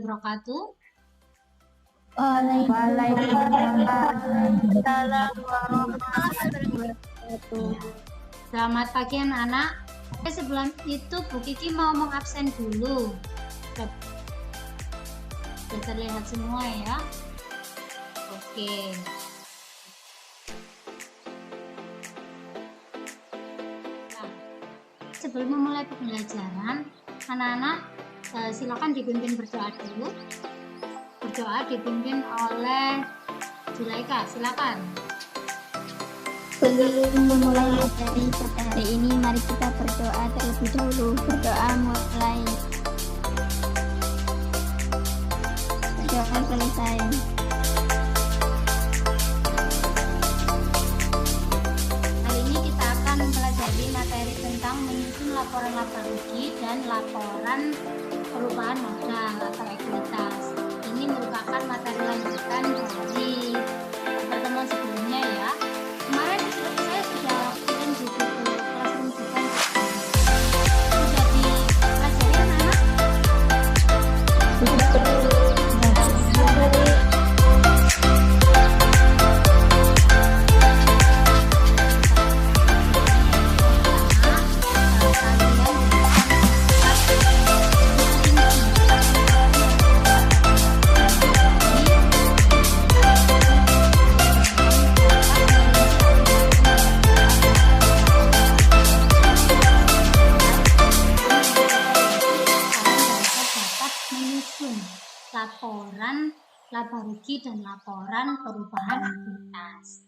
wabarakatuh. Waalaikumsalam warahmatullahi wabarakatuh. Selamat pagi anak-anak. Sebelum itu Bu Kiki mau mengabsen dulu. Sudah terlihat semua ya. Oke. Nah, sebelum memulai pembelajaran, anak-anak silakan dipimpin berdoa dulu. Berdoa dipimpin oleh Zulaika, silakan. Sebelum memulai materi pada hari ini, mari kita berdoa terlebih dahulu. Berdoa mulai. Berdoa selesai. Hari ini kita akan mempelajari materi tentang menyusun laporan laba rugi dan laporan perubahan modal atau ekuitas. Ini merupakan materi lanjutan dari pertemuan sebelumnya ya. Kemarin saya sudah kirim di Google Classroom juga. Sudah dipelajari anak-anak? Laporan laba rugi dan laporan perubahan ekuitas.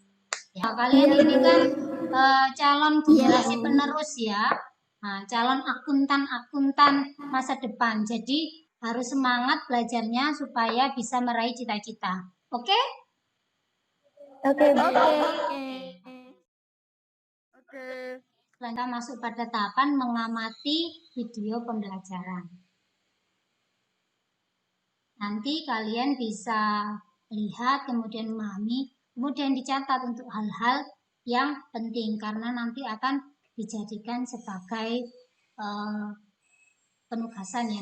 Ya, kalian ini kan calon generasi penerus ya. Nah, calon akuntan masa depan. Jadi harus semangat belajarnya supaya bisa meraih cita-cita. Oke? Oke. Kita masuk pada tahapan mengamati video pembelajaran. Nanti kalian bisa lihat, kemudian memahami, kemudian dicatat untuk hal-hal yang penting karena nanti akan dijadikan sebagai penugasan ya.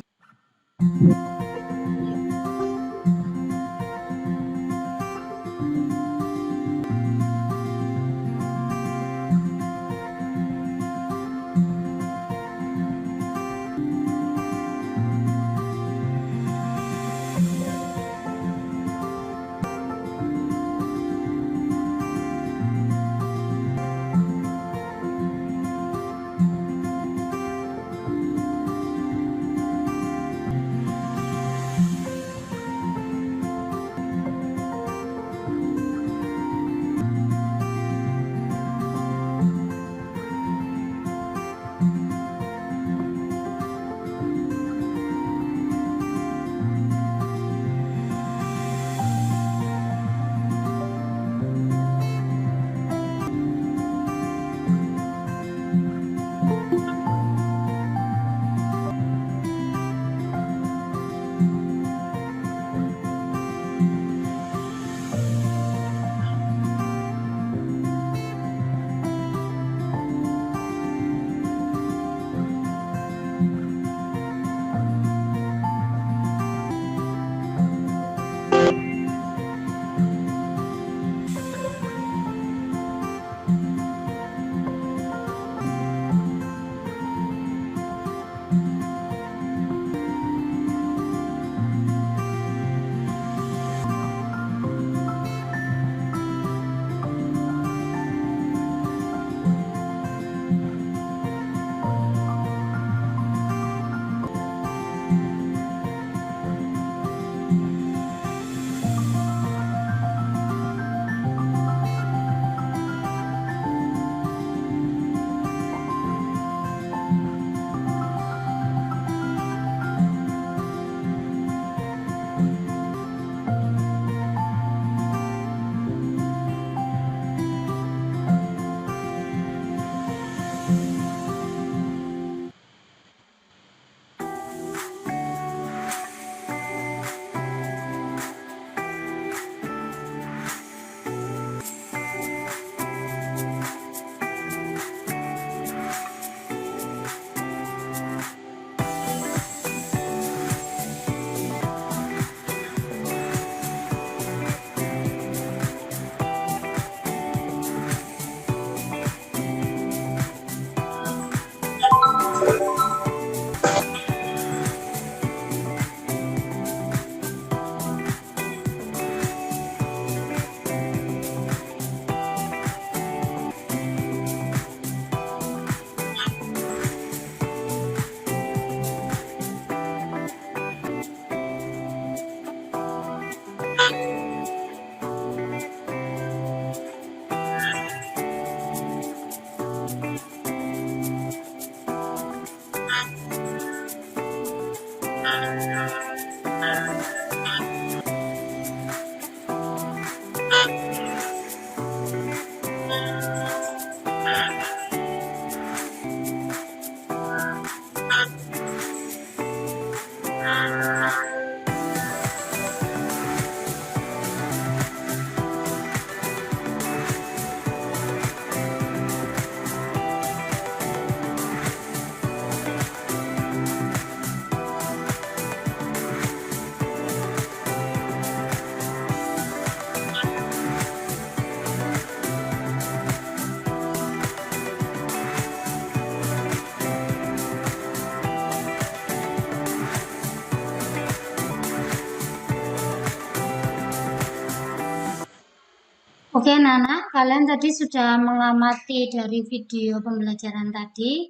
Oke, Nana, kalian tadi sudah mengamati dari video pembelajaran tadi.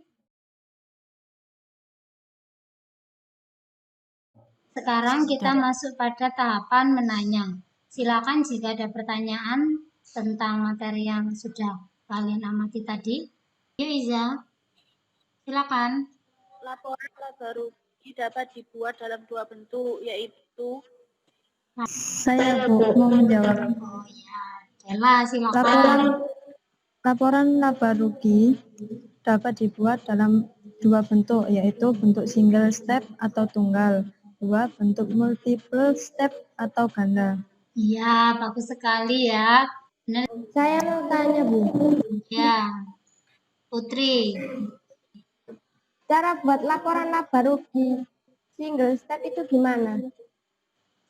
Sekarang kita masuk pada tahapan menanya. Silakan jika ada pertanyaan tentang materi yang sudah kalian amati tadi. Yuk Iza, silakan. Laporan laba rugi dapat dibuat dalam dua bentuk, yaitu Saya Bu mau menjawab. Oh ya, Dela silakan. Laporan laba rugi dapat dibuat dalam dua bentuk, yaitu bentuk single step atau tunggal, dua bentuk multiple step atau ganda. Iya, bagus sekali ya. Benar Saya mau tanya Bu, ya, Putri. cara buat laporan laba rugi single step itu gimana?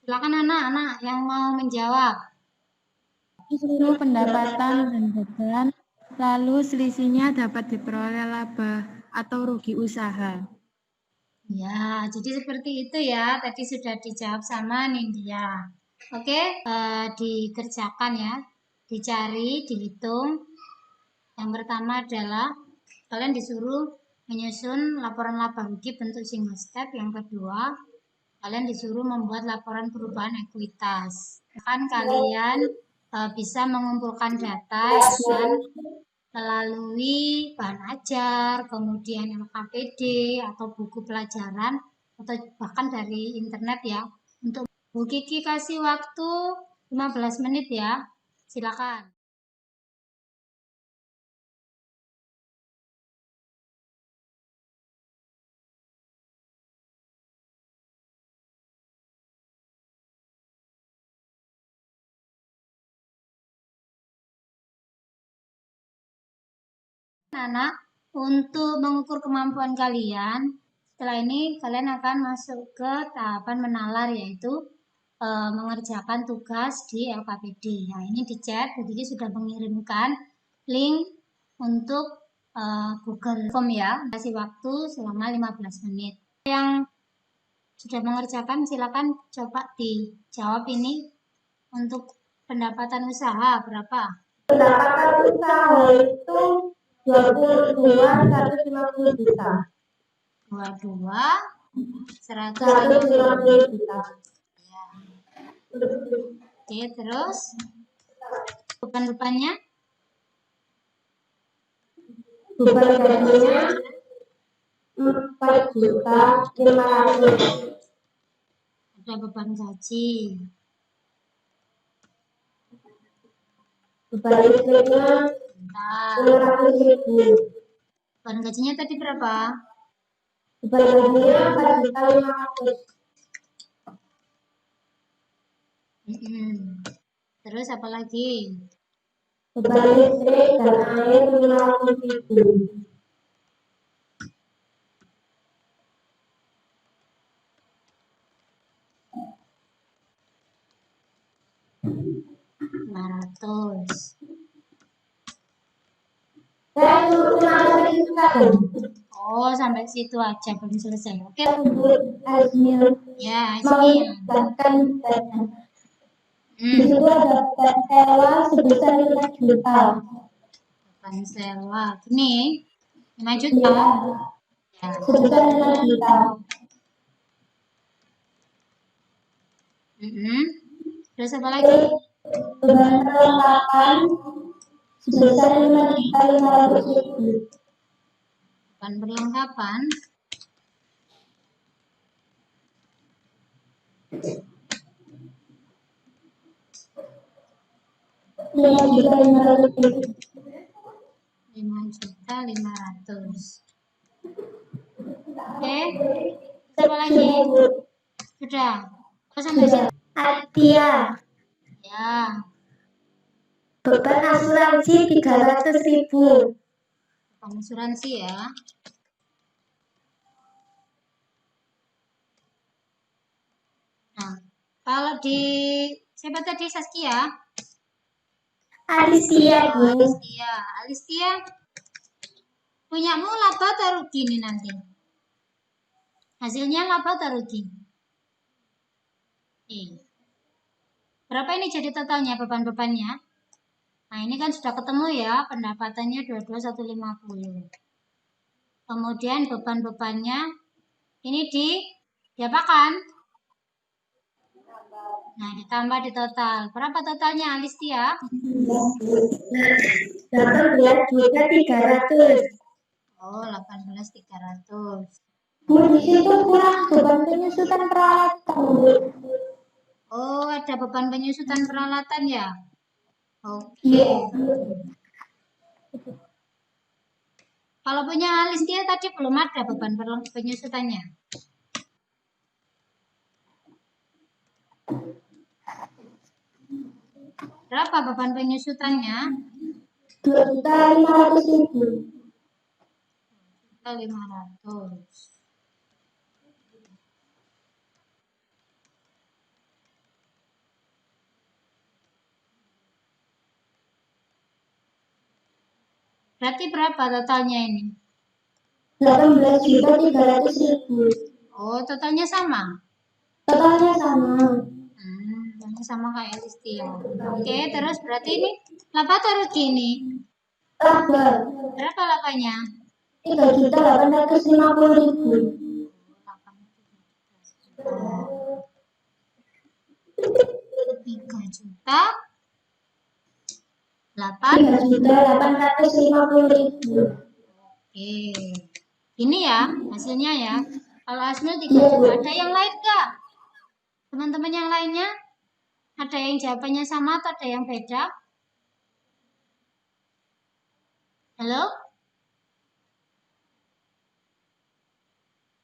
Silakan anak-anak yang mau menjawab. Itu pendapatan dan beban, lalu selisihnya dapat diperoleh laba atau rugi usaha. Ya, jadi seperti itu ya. Tadi sudah dijawab sama Nindya. Oke, dikerjakan ya. Dicari, dihitung. Yang pertama adalah kalian disuruh menyusun laporan laba rugi bentuk single step. Yang kedua, kalian disuruh membuat laporan perubahan ekuitas. Kan kalian bisa mengumpulkan data dan melalui bahan ajar, kemudian LKPD atau buku pelajaran atau bahkan dari internet ya. Untuk Bu Kiki kasih waktu 15 menit ya. Silakan. Anak, untuk mengukur kemampuan kalian, setelah ini kalian akan masuk ke tahapan menalar, yaitu mengerjakan tugas di LKPD. Nah, ini di chat, jadi sudah mengirimkan link untuk Google Form ya. Kasih waktu selama 15 menit. Yang sudah mengerjakan silakan coba dijawab ini. Untuk pendapatan usaha berapa? Pendapatan usaha itu 22.150 juta. 22 150 150 juta. ya. Oke, terus beban-bebannya Beban gajinya 4.500.000. ada beban gaji, Beban listriknya bentar. 500.000. Beban gajinya tadi berapa? Beban gajinya 4.500.000. Terus apa lagi? Beban listrik dan air 500.000. Saya cuma itu saja. Oh, sampai situ aja belum selesai. Oke. Asmil Ya, mau Ismil. menjelaskan bedanya. Di situ ada beban sewa sebesar 5 juta. Beban sewa. Ini 5 juta. Ya, Ya. sebesar 5 juta. Terus apa lagi? Beban perlengkapan sebesar 5.500.000. Beban perlengkapan Rp5.500.000. Oke, siapa lagi? Sudah. Oh, sampai sini. Atia, Ya, beban asuransi 300.000. asuransi ya. Nah, kalau di siapa tadi, Saskia? Alicia, Bu. Alistia, punyamu laba atau rugi nih nanti? Hasilnya laba atau rugi? Berapa ini jadi totalnya beban-bebannya? Nah, ini kan sudah ketemu ya, pendapatannya 22.150. Kemudian beban-bebannya ini diapakan? Nah, ditambah di total. Berapa totalnya, Alistia? 18.300. Oh, 18.300. Bu, di situ kurang beban penyusutan peralatan, Bu. Oh, ada beban penyusutan peralatan ya? Oke. Iya. Kalau punya Alistia tadi belum ada beban penyusutannya. Berapa beban penyusutannya? 2.500.000. 500. Berarti berapa totalnya ini? 18.300.000. Oh, totalnya sama? Totalnya sama. Totalnya sama kayak Alistia. Oke, terus berarti ini laba atau rugi ini? Laba. Berapa labanya? 3.850.000. 3.850.000. Oke. Ini ya hasilnya ya. Kalau Asmil 3 juta. Ada yang lain nggak? Teman-teman yang lainnya? Ada yang jawabannya sama atau ada yang beda? Halo?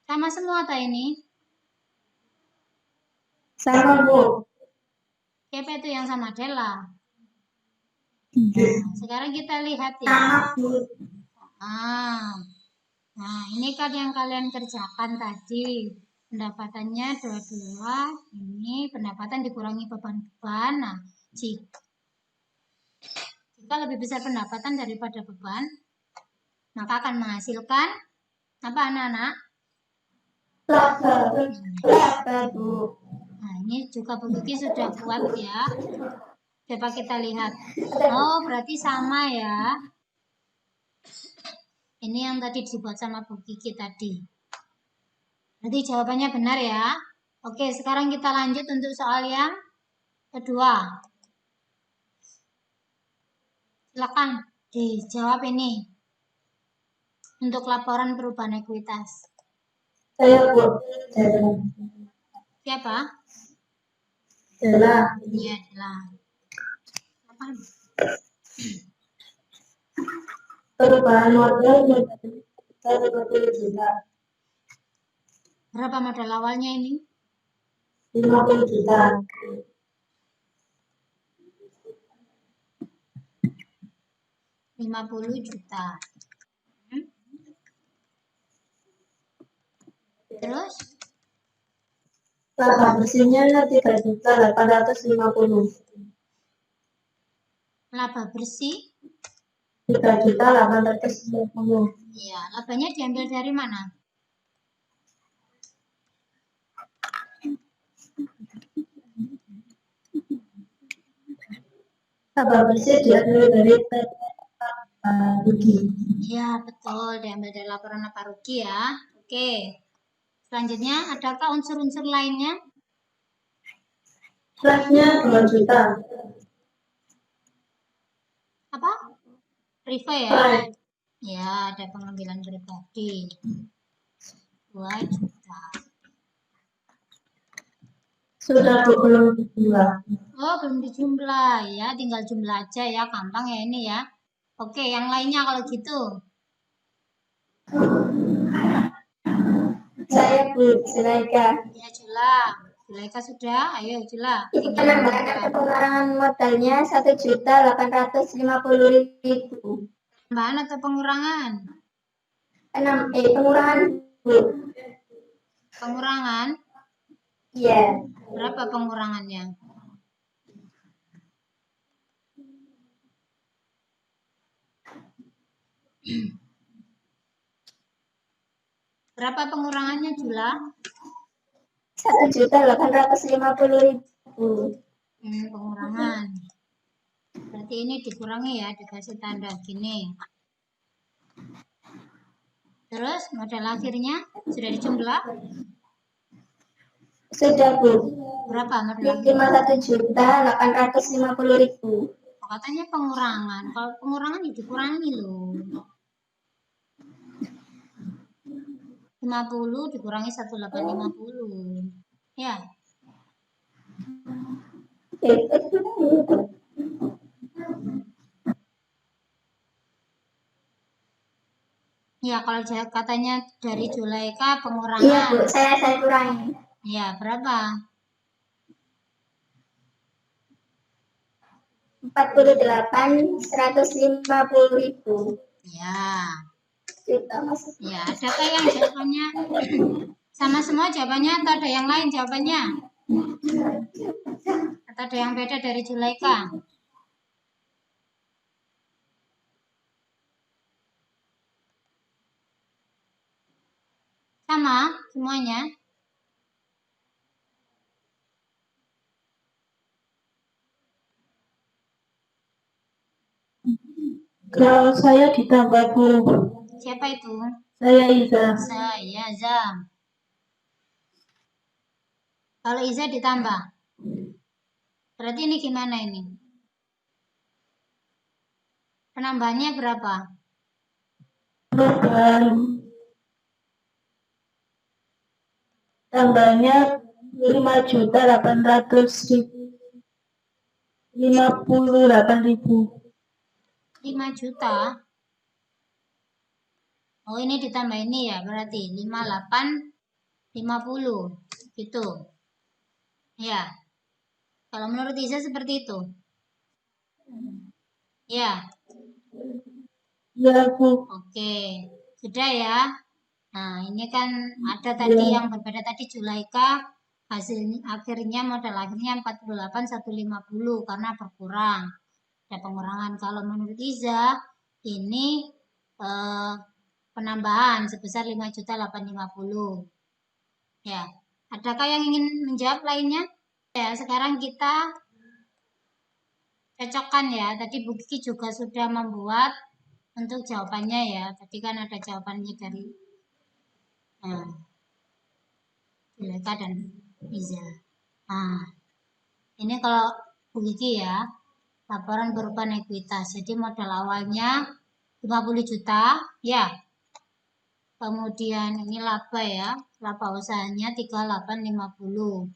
Sama semua atau ini? Sama, Bu. Siapa itu yang sama? Dela. Sekarang kita lihat ya. Sama, Bu. Nah, ini kan yang kalian kerjakan tadi. Pendapatannya 22. Ini pendapatan dikurangi beban-beban. Nah, jika lebih besar pendapatan daripada beban, maka akan menghasilkan apa, anak-anak? Laba, Bu. Nah, ini juga Bu Kiki sudah buat ya. Coba kita lihat. Oh, berarti sama ya. Ini yang tadi dibuat sama Bu Kiki tadi. Berarti jawabannya benar ya. Oke, sekarang kita lanjut untuk soal yang kedua. Silakan dijawab ini. Untuk laporan perubahan ekuitas. Saya, Bu. Siapa? Dela. Iya, Dela. Apa? Perubahan modal 50 juta. Berapa modal awalnya ini? 50 juta. 50 juta. Terus? Laba bersihnya 3.850. Laba bersih? 3.850. Iya, labanya diambil dari mana? Laba bersih diambil dari rugi. Iya, betul. Diambil dari laporan apa rugi ya. Oke. Selanjutnya, adakah unsur-unsur lainnya? Flashnya 2 juta. Apa? Riva ya? Right. Ya, ada pengambilan pribadi. 2 juta. Sudah Bu, belum dijumlah. Oh, belum dijumlah ya, tinggal jumlah aja ya, gampang ya ini ya. Oke, yang lainnya kalau gitu. Saya Bu Zulaika. Ya, Jula. Zulaika sudah, ayo Jula. Ini Tinggal penambahan menentukan. atau pengurangan modalnya 1.850.000. Tambahan atau pengurangan? Pengurangan Bu. Pengurangan, Iya. berapa pengurangannya? Berapa pengurangannya, Jula? 1.850.000. Pengurangan. Berarti ini dikurangi ya, dikasih tanda gini. Terus modal akhirnya sudah dijumlah? Sudah Bu. Berapa modal akhirnya? 51.850.000. Katanya pengurangan. Kalau pengurangan ya dikurangi loh. 50 dikurangi 1.850. Ya. Ya, kalau katanya dari Zulaika pengurangan. Iya Bu, saya kurangi. Ya, berapa? 48.150.000. Ya. Juta Mas. Ya, adakah yang jawabannya sama semua jawabannya atau ada yang lain jawabannya? Atau ada yang beda dari Zulaika? Sama semuanya? Kalau saya ditambah Bu. Siapa itu? Saya Iza. Saya Zam. Kalau Iza ditambah. Berarti ini gimana ini? Penambahannya berapa? Tambahnya 5.858.000. 5 juta. Oh, ini ditambah ini ya, berarti 5850 gitu. Ya. Kalau menurut Iza seperti itu. Ya. Ya Bu. Oke. Sudah ya. Nah, ini kan ada tadi yang berbeda tadi Zulaika hasilnya akhirnya modal akhirnya 48.150 karena berkurang. Ada pengurangan. Kalau menurut Iza ini penambahan sebesar 5.850. Ya. Adakah yang ingin menjawab lainnya? Ya, sekarang kita cocokkan ya. Tadi Bu Kiki juga sudah membuat untuk jawabannya ya. Tadi kan ada jawabannya dari Zulaika dan Iza. Nah, ini kalau Bu Kiki ya, laporan berupa ekuitas. Jadi modal awalnya 50 juta, ya. Kemudian ini laba ya, laba usahanya 3850.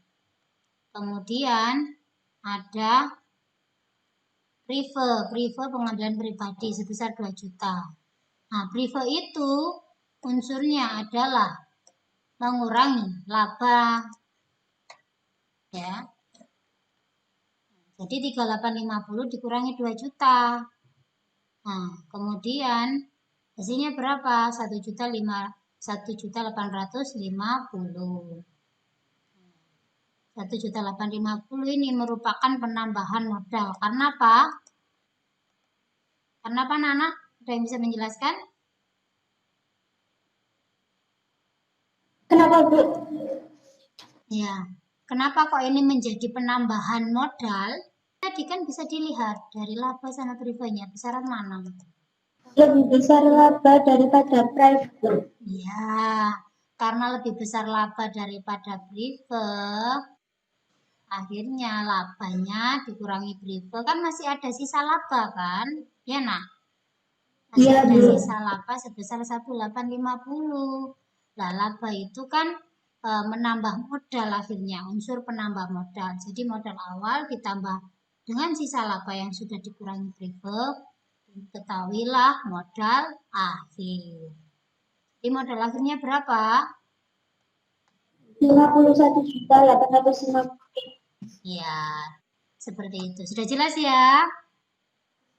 Kemudian ada prive pengambilan pribadi sebesar 2 juta. Nah, prive itu unsurnya adalah mengurangi laba. Ya. Jadi 3850 dikurangi 2 juta. Nah, kemudian hasilnya berapa? 1.850. 1.850 ini merupakan penambahan modal. Karena apa? Karena apa, Nana? Ada yang bisa menjelaskan? Kenapa Bu? Ya, kenapa kok ini menjadi penambahan modal? Tadi kan bisa dilihat dari laba sama privenya, besaran mana? Lebih besar laba daripada private. Ya, karena lebih besar laba daripada prive, akhirnya labanya dikurangi prive, kan masih ada sisa laba kan? Ya, nak? Masih ada sisa laba sebesar 1.850. Nah, laba itu kan menambah modal akhirnya, unsur penambah modal. Jadi modal awal ditambah dengan sisa laba yang sudah dikurangi break, ketahuilah modal akhir. Jadi modal akhirnya berapa? 51.850. Ya, seperti itu. Sudah jelas ya?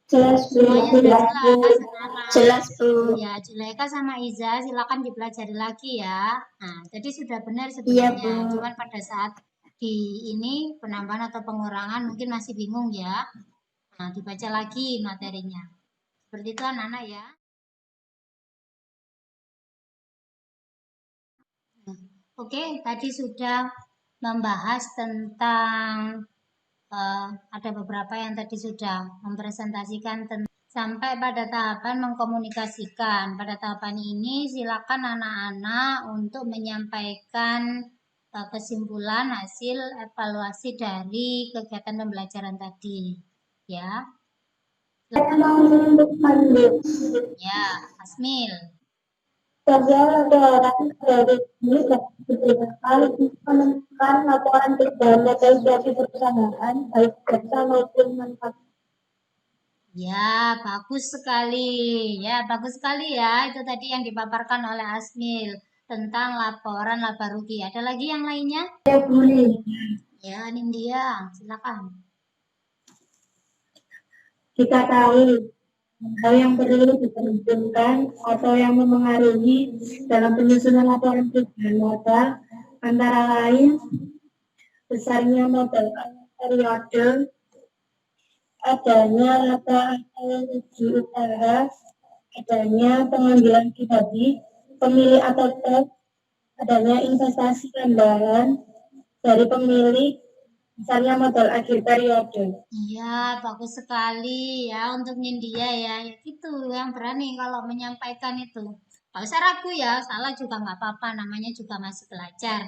Jelas, Bu. Semuanya sudah jelas, anak-anak. Jelas, Bu. Ya, Juleika sama Iza silakan dipelajari lagi ya. Nah, jadi sudah benar Iya, sebenarnya. Bu. Cuman pada saat di ini penambahan atau pengurangan mungkin masih bingung ya. Nah, dibaca lagi materinya. Seperti itu anak-anak ya. Oke, tadi sudah membahas tentang ada beberapa yang tadi sudah mempresentasikan sampai pada tahapan mengkomunikasikan. Pada tahapan ini silakan anak-anak untuk menyampaikan kesimpulan hasil evaluasi dari kegiatan pembelajaran tadi. Ya. Saya mau menentukan, Bu. Ya, Asmil. Sebagai laporan dari ini diberikan menentukan laporan kerja dari perusahaan baik jasa maupun manfaat. Ya, bagus sekali. Ya, bagus sekali ya. Itu tadi yang dipaparkan oleh Asmil tentang laporan laba rugi. Ada lagi yang lainnya? Ya, boleh. Ya, Nindya, silakan. Kita tahu hal yang perlu diperhitungkan atau yang memengaruhi dalam penyusunan laporan kerjaan modal antara lain besarnya modal periode, adanya laba atau rugi usaha, adanya pengambilan pribadi, pemilik atau tes, adanya investasi tambahan dari pemilik, misalnya modal akhir periode. Iya, bagus sekali ya untuk Nindya ya. Ya gitu, yang berani kalau menyampaikan itu. Gak usah ragu ya, salah juga nggak apa-apa, namanya juga masih belajar.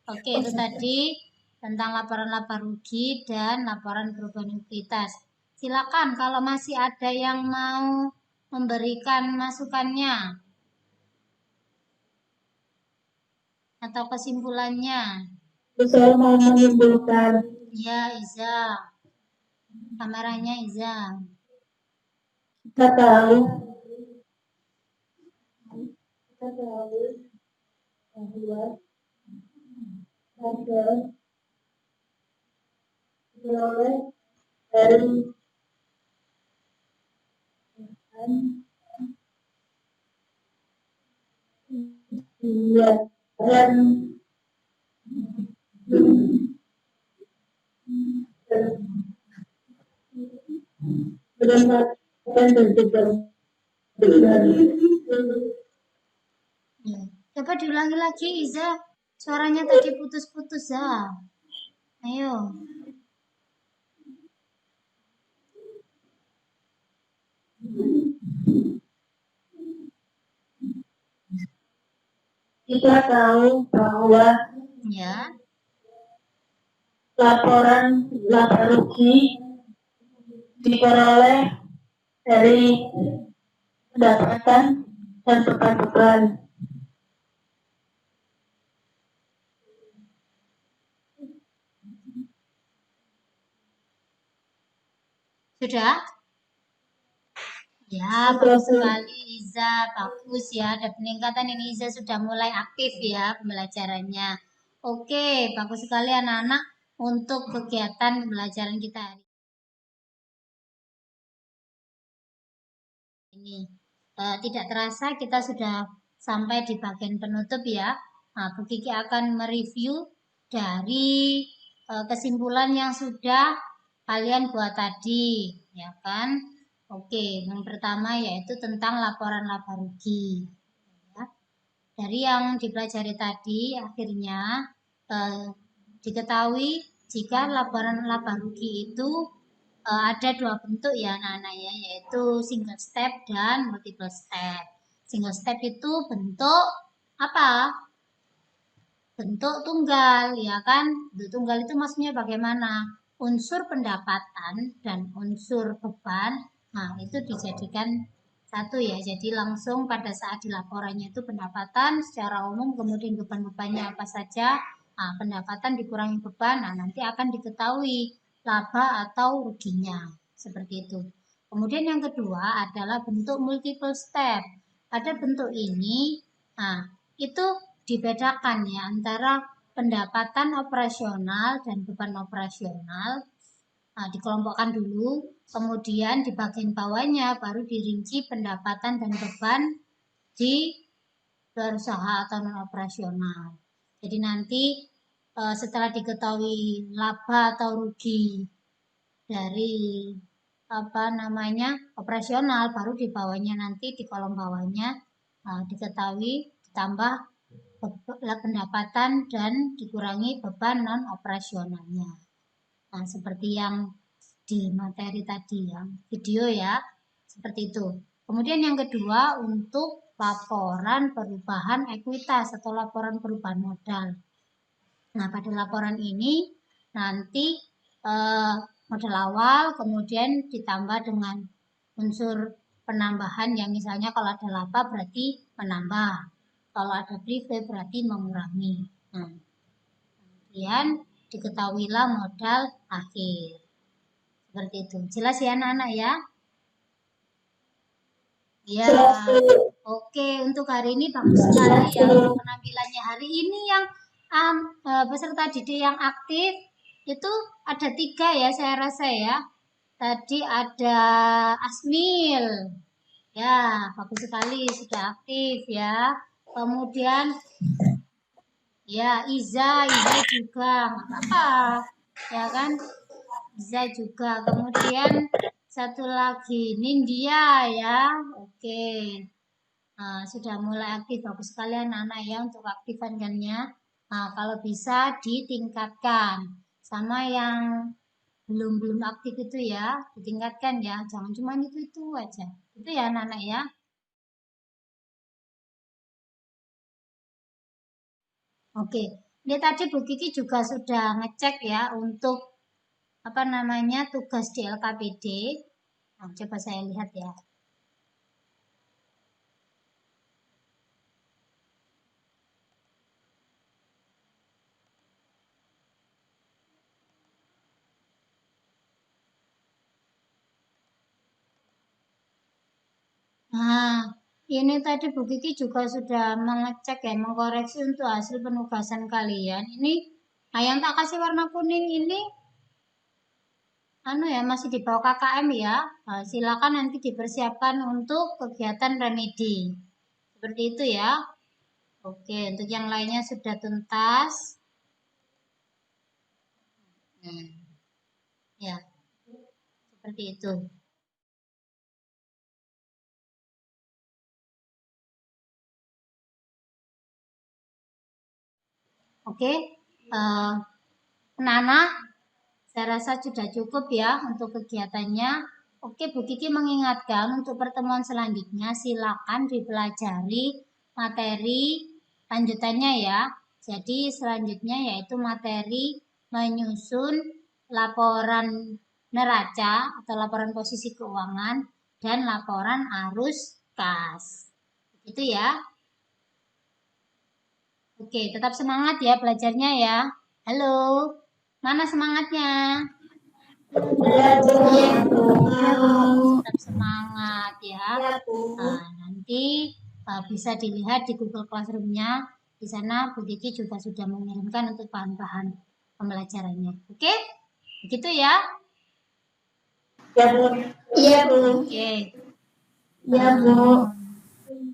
Oke, itu tadi tentang laporan laba rugi dan laporan perubahan likuiditas. Silakan kalau masih ada yang mau memberikan masukannya atau kesimpulannya. Saya mau menyimpulkan. Ya, Iza. Kameranya Iza. Kita tahu bahwa modal diperoleh dari dan berdasarkan dan Ya. Coba diulangi lagi Iza. Suaranya tadi putus-putus ya. Ayo. kita tahu bahwa Ya. laporan laba rugi diperoleh dari pendapatan dan beban. Sudah? Ya, bagus sekali Iza. Bagus ya. Ada peningkatan ini Iza sudah mulai aktif ya pembelajarannya. Oke, bagus sekali anak-anak untuk kegiatan pembelajaran kita hari ini. Tidak terasa kita sudah sampai di bagian penutup ya. Nah, Bu Kiki akan mereview dari kesimpulan yang sudah kalian buat tadi, ya kan? Oke, yang pertama yaitu tentang laporan laba rugi. Ya. Dari yang dipelajari tadi, akhirnya diketahui jika laporan laba rugi itu ada dua bentuk ya anak-anak ya, yaitu single step dan multiple step. Single step itu bentuk apa? Bentuk tunggal, ya kan? Bentuk tunggal itu maksudnya bagaimana? Unsur pendapatan dan unsur beban, nah itu dijadikan satu ya. Jadi langsung pada saat di laporannya itu pendapatan secara umum, kemudian beban-bebannya apa saja. Nah, pendapatan dikurangi beban, nah nanti akan diketahui laba atau ruginya. Seperti itu. Kemudian yang kedua adalah bentuk multiple step. Pada bentuk ini, nah itu dibedakan ya antara pendapatan operasional dan beban operasional. Nah, dikelompokkan dulu, kemudian di bagian bawahnya baru dirinci pendapatan dan beban di berusaha atau non operasional. Jadi nanti setelah diketahui laba atau rugi dari operasional, baru di bawahnya nanti di kolom bawahnya diketahui ditambah pendapatan dan dikurangi beban non operasionalnya. Nah, seperti yang di materi tadi ya, video ya, seperti itu. Kemudian yang kedua untuk laporan perubahan ekuitas atau laporan perubahan modal. Nah, pada laporan ini nanti modal awal kemudian ditambah dengan unsur penambahan yang misalnya kalau ada laba berarti menambah, kalau ada prive berarti mengurangi. Nah, kemudian diketahuilah modal akhir. Seperti itu. Jelas ya anak-anak ya? Ya. Oke, untuk hari ini bagus sekali ya penampilannya. Hari ini yang peserta didik yang aktif itu ada 3 ya saya rasa ya. Tadi ada Asmil. Ya, bagus sekali sudah aktif ya. Kemudian ya Iza juga apa ya kan, Iza juga. Kemudian satu lagi Nindya ya. Oke, nah, sudah mulai aktif, bagus sekali anak-anak ya untuk aktifannya. Nah, kalau bisa ditingkatkan sama yang belum aktif itu ya, ditingkatkan ya, jangan cuma itu aja. Itu ya anak-anak ya. Oke, ini tadi Bu Kiki juga sudah ngecek ya untuk tugas di LKPD. Nah, coba saya lihat ya. Nah, ini tadi Bu Kiki juga sudah mengecek ya, mengkoreksi untuk hasil penugasan kalian. Ini, nah yang tak kasih warna kuning ini, masih di bawah KKM ya. Nah, silakan nanti dipersiapkan untuk kegiatan remedi. Seperti itu ya. Oke, untuk yang lainnya sudah tuntas. Ya, seperti itu. Oke, anak-anak, saya rasa sudah cukup ya untuk kegiatannya. Oke, Bu Kiki mengingatkan untuk pertemuan selanjutnya silakan dipelajari materi lanjutannya ya. Jadi selanjutnya yaitu materi menyusun laporan neraca atau laporan posisi keuangan dan laporan arus kas. Itu ya. Oke, tetap semangat ya belajarnya ya. Halo, mana semangatnya? Tetap semangat ya. Nah, nanti bisa dilihat di Google Classroom-nya. Di sana Bu Kiki juga sudah mengirimkan untuk bahan-bahan pembelajarannya. Oke? Begitu ya? Ya, Bu. Iya, Bu. Oke. Iya, Bu.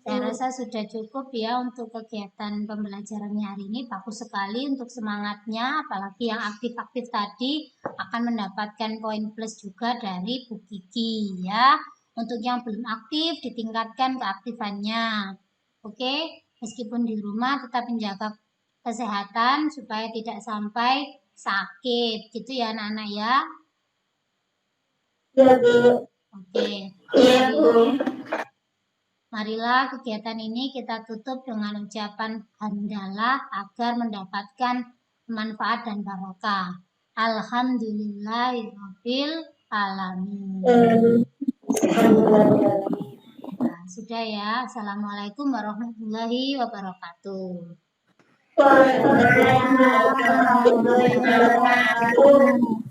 Saya rasa sudah cukup ya untuk kegiatan pembelajarannya hari ini. Bagus sekali untuk semangatnya, apalagi yang aktif-aktif tadi akan mendapatkan poin plus juga dari Bu Kiki ya. Untuk yang belum aktif ditingkatkan keaktifannya. Oke, meskipun di rumah tetap menjaga kesehatan supaya tidak sampai sakit. Gitu ya anak-anak ya. Iya, Bu. Oke. Iya, Bu. Marilah kegiatan ini kita tutup dengan ucapan hamdalah agar mendapatkan manfaat dan barokah. Alhamdulillahirabbil alamin. sudah ya. Assalamualaikum warahmatullahi wabarakatuh. Waalaikumsalam warahmatullahi wabarakatuh.